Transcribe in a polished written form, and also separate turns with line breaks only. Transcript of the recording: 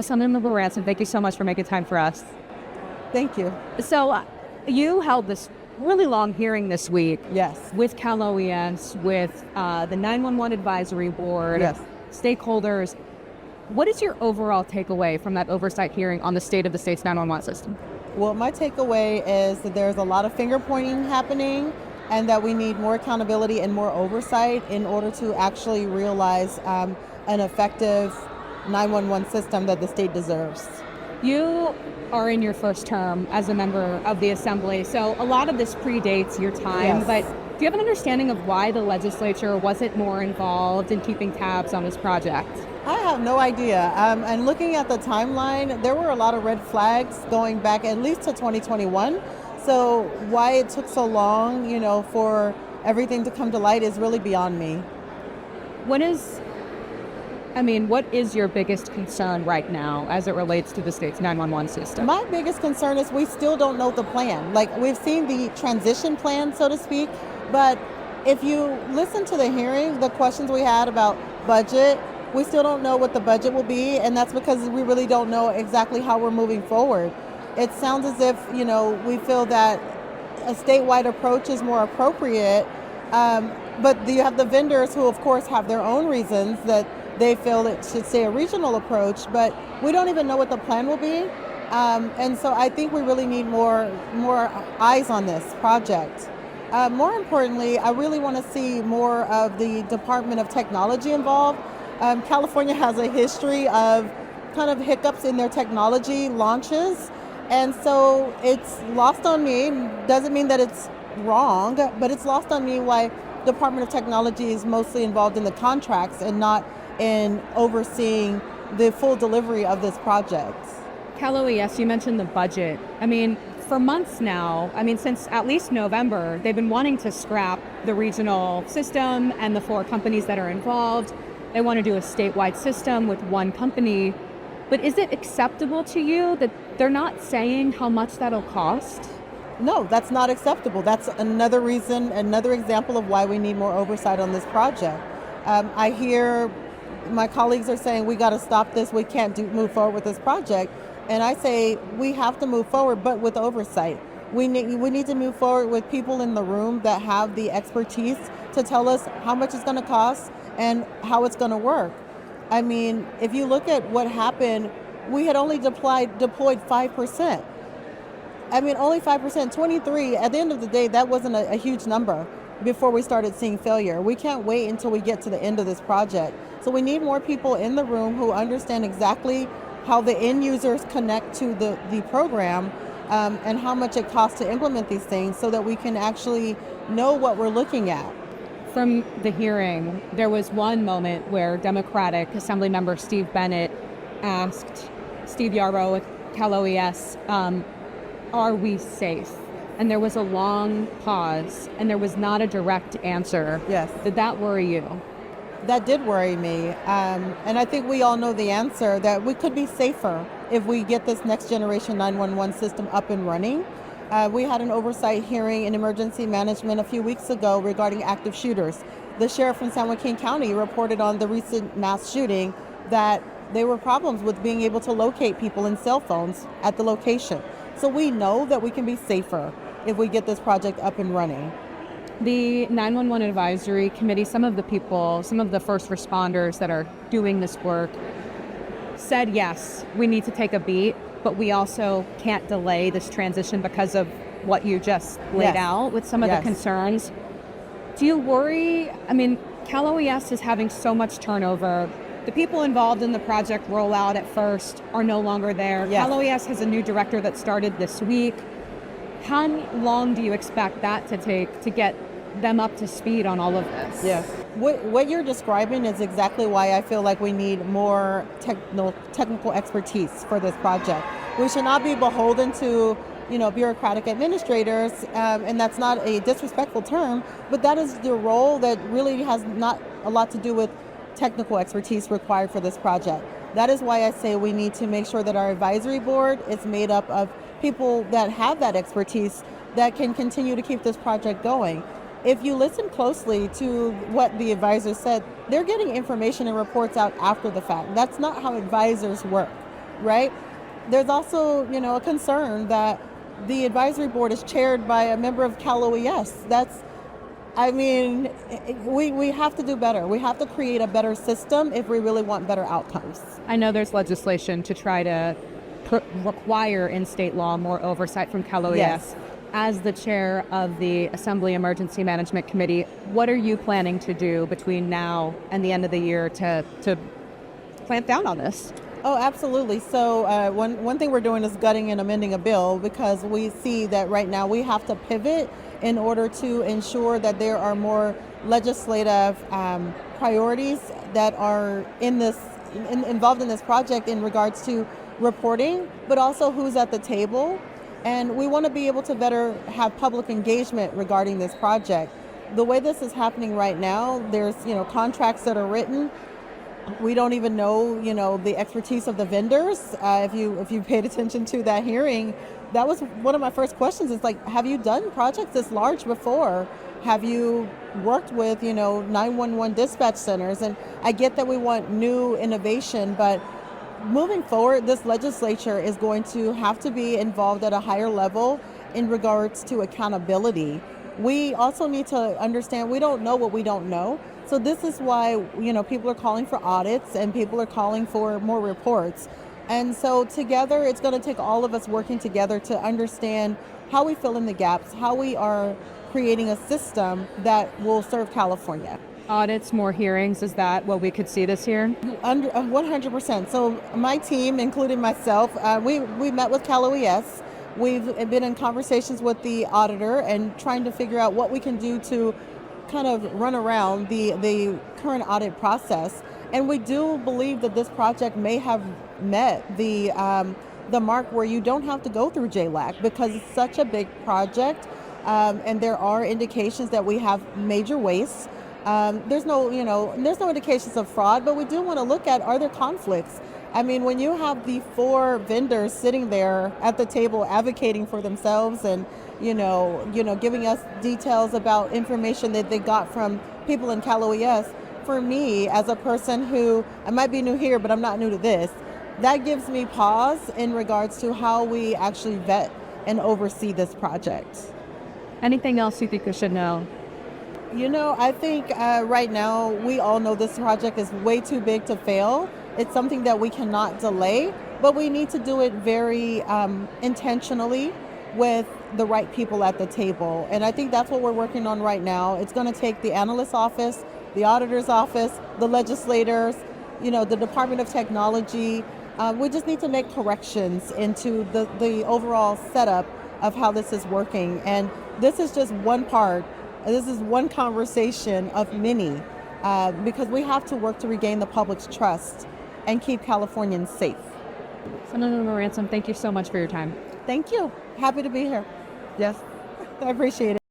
Assemblywoman Ransom, thank you so much for making time for us.
Thank you.
So you held this really long hearing this week.
Yes.
With Cal OES, with the 911 Advisory Board,
Yes.
stakeholders. What is your overall takeaway from that oversight hearing on the state of the state's 911 system?
Well, my takeaway is that there's a lot of finger pointing happening and that we need more accountability and more oversight in order to actually realize an effective 911 system that the state deserves.
You are in your first term as a member of the Assembly, so a lot of this predates your time,
Yes.
but do you have an understanding of why the legislature wasn't more involved in keeping tabs on this project?
I have no idea. And looking at the timeline, there were a lot of red flags going back at least to 2021. So why it took so long, for everything to come to light is really beyond me.
What is your biggest concern right now as it relates to the state's 911 system?
My biggest concern is we still don't know the plan. Like, we've seen the transition plan, so to speak, but if you listen to the hearing, the questions we had about budget, we still don't know what the budget will be, and that's because we really don't know exactly how we're moving forward. It sounds as if, we feel that a statewide approach is more appropriate, but you have the vendors who, of course, have their own reasons that they feel it should say a regional approach, but we don't even know what the plan will be. And so I think we really need more eyes on this project. More importantly, I really want to see more of the Department of Technology involved. California has a history of kind of hiccups in their technology launches, and so it's lost on me. Doesn't mean that it's wrong, but it's lost on me why Department of Technology is mostly involved in the contracts and not in overseeing the full delivery of this project.
Cal OES, you mentioned the budget. For months now, since at least November, they've been wanting to scrap the regional system and the 4 companies that are involved. They want to do a statewide system with one company. But is it acceptable to you that they're not saying how much that'll cost?
No, that's not acceptable. That's another reason, another example of why we need more oversight on this project. I hear my colleagues are saying we got to stop this, we can't move forward with this project. And I say we have to move forward, but with oversight. We need to move forward with people in the room that have the expertise to tell us how much it's going to cost and how it's going to work. If you look at what happened, we had only deployed 5%. Only 5%, 23. At the end of the day, that wasn't a huge number before we started seeing failure. We can't wait until we get to the end of this project. So we need more people in the room who understand exactly how the end users connect to the program and how much it costs to implement these things so that we can actually know what we're looking at.
From the hearing, there was one moment where Democratic Assembly member Steve Bennett asked Steve Yarrow with Cal OES, are we safe? And there was a long pause and there was not a direct answer.
Yes.
Did that worry you?
That did worry me. And I think we all know the answer, that we could be safer if we get this next generation 911 system up and running. We had an oversight hearing in emergency management a few weeks ago regarding active shooters. The sheriff from San Joaquin County reported on the recent mass shooting that there were problems with being able to locate people in cell phones at the location. So we know that we can be safer if we get this project up and running.
The 911 Advisory Committee, some of the people, some of the first responders that are doing this work said, yes, we need to take a beat, but we also can't delay this transition because of what you just laid out with some of the concerns. Do you worry? Cal OES is having so much turnover. The people involved in the project rollout at first are no longer there.
Yes.
Cal OES has a new director that started this week. How long do you expect that to take to get them up to speed on all of this?
Yes. What you're describing is exactly why I feel like we need more technical expertise for this project. We should not be beholden to bureaucratic administrators, and that's not a disrespectful term, but that is the role that really has not a lot to do with technical expertise required for this project. That is why I say we need to make sure that our advisory board is made up of people that have that expertise that can continue to keep this project going. If you listen closely to what the advisors said, they're getting information and reports out after the fact. That's not how advisors work. right? There's also, a concern that the advisory board is chaired by a member of Cal OES. We have to do better. We have to create a better system if we really want better outcomes.
I know there's legislation to try to require in state law more oversight from Cal OES.
Yes.
As the chair of the Assembly Emergency Management Committee, what are you planning to do between now and the end of the year to clamp down on this?
Oh, absolutely. So one thing we're doing is gutting and amending a bill because we see that right now we have to pivot in order to ensure that there are more legislative priorities that are involved in this project in regards to reporting, but also who's at the table. And we want to be able to better have public engagement regarding this project. The way this is happening right now, there's contracts that are written. We don't even know the expertise of the vendors. If you paid attention to that hearing, that was one of my first questions. It's like, have you done projects this large before? Have you worked with 911 dispatch centers? And I get that we want new innovation, but moving forward, this legislature is going to have to be involved at a higher level in regards to accountability. We also need to understand we don't know what we don't know. So this is why people are calling for audits and people are calling for more reports. And so together, it's going to take all of us working together to understand how we fill in the gaps, how we are creating a system that will serve California.
Audits, more hearings, is that what we could see this year?
100%. So my team, including myself, we met with Cal OES. We've been in conversations with the auditor and trying to figure out what we can do to kind of run around the current audit process. And we do believe that this project may have met the mark where you don't have to go through JLAC because it's such a big project, and there are indications that we have major wastes. There's no indications of fraud, but we do want to look at, are there conflicts? I mean, when you have the 4 vendors sitting there at the table advocating for themselves and giving us details about information that they got from people in Cal OES, for me as a person who, I might be new here, but I'm not new to this, that gives me pause in regards to how we actually vet and oversee this project.
Anything else you think we should know?
I think right now we all know this project is way too big to fail. It's something that we cannot delay, but we need to do it very intentionally with the right people at the table. And I think that's what we're working on right now. It's going to take the analyst's office, the auditor's office, the legislators, the Department of Technology. We just need to make corrections into the overall setup of how this is working. And this is just one part. This is one conversation of many, because we have to work to regain the public's trust and keep Californians safe.
Assemblywoman Ransom, thank you so much for your time.
Thank you. Happy to be here. Yes, I appreciate it.